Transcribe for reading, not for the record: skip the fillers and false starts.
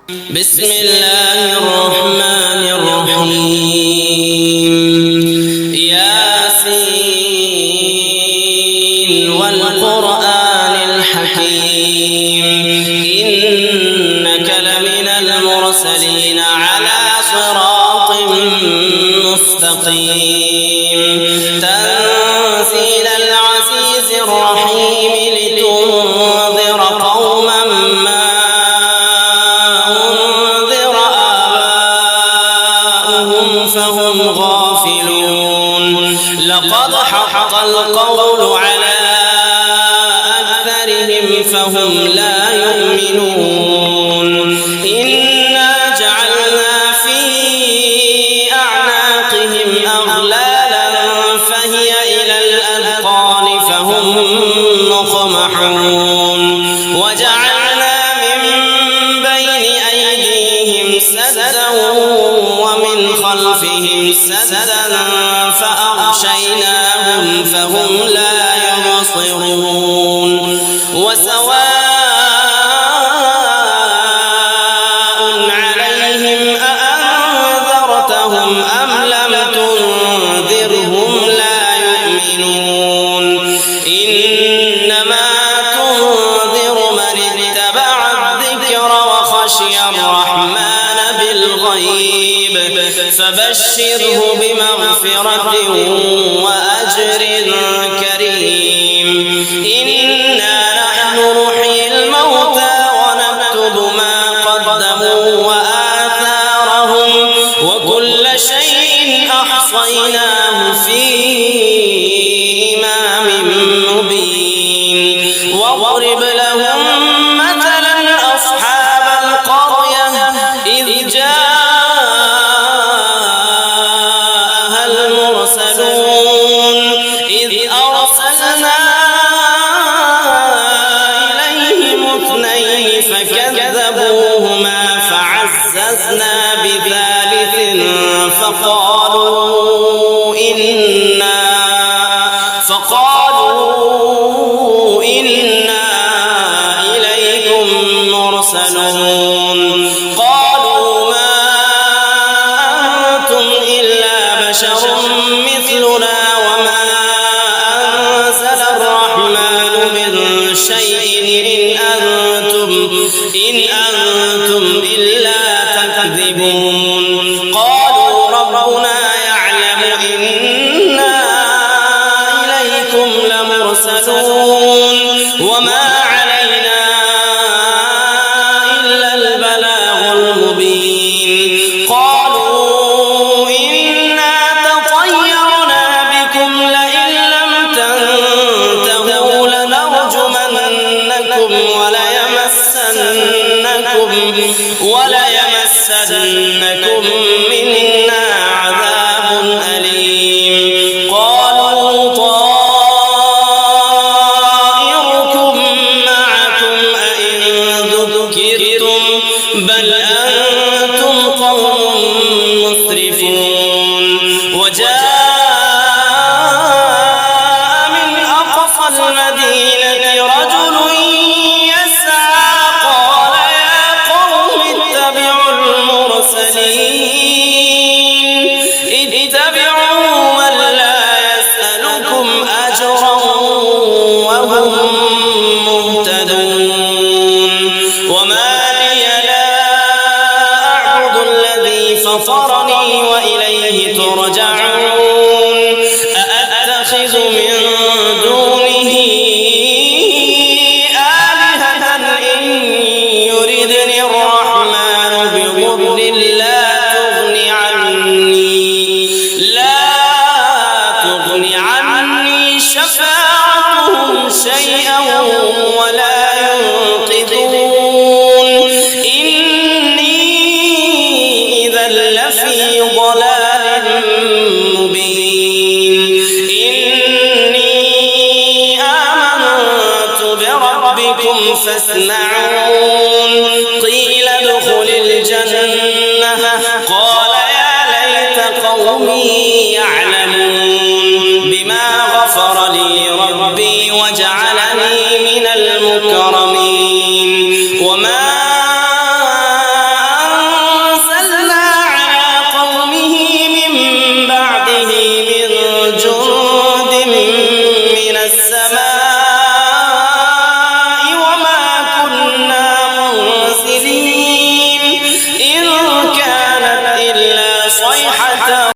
بسم الله الرحمن الرحيم. ياسين والقرآن الحكيم إنك لمن المرسلين على صراط مستقيم تنزيل العزيز الرحيم لتنذر قوما ما فهم غافلون. لقد حق القول على أكثرهم فهم لا يؤمنون. إنا جعلنا في أعناقهم أغلالا فهي إلى الأذقان فهم مقمحون. وجعلنا من بين أيديهم سدا ومن خلفهم سدا فأغشيناهم فهم لا يبصرون. وسواء عليهم أأنذرتهم أم لم تنذرهم لا يؤمنون. إنما تنذر من اتبع الذكر وخشي الرحمن بالغيب فبشره بمغفرة وأجر كريم. إنا نحن نحيي الموتى ونكتب ما قدموا وآثارهم وكل شيء أحصيناه في إمام مبين. واضرب لهم مثلا أصحاب القرية إذ جاءها المرسلون إذ أرسلنا إليهم اثنين فكذبوهما فعززنا بثالث فقالوا إنا إليكم مرسلون. قالوا ما أنتم إلا بشر مثلنا وما أنزل الرحمن من شيء إن أنتم إلا تكذبون. قالوا ربنا يعلم إنا إليكم لمرسلون وما علينا إلا البلاغ المبين. قالوا إنا تطيرنا بكم لئن لم تنتهوا لنرجمنكم وليمسنكم منا عذاب أليم. قالوا طائركم معكم أئن ذكرتم بل أنتم قوم مسرفون. وجاء من أقصى المدينة رجل يسعى قال يا قوم اتبعوا المرسلين اتبعوا من لا يسألكم أجرا وهم مهتدون. وما لي لا أعبد الذي فطرني وإليه ترجعون. أأتخذ من دونه آلهة إن يردني الرحمن بضر لا تغني عني شفاعتهم شيئا ولا ينقذون. إني إذا لفي ضلال مبين. إني آمنت بربكم فاسمعون. قيل ادخل الجنة قال يا ليت قومي يعلمون بما غفر لي ربي وجعلني من المكرمين.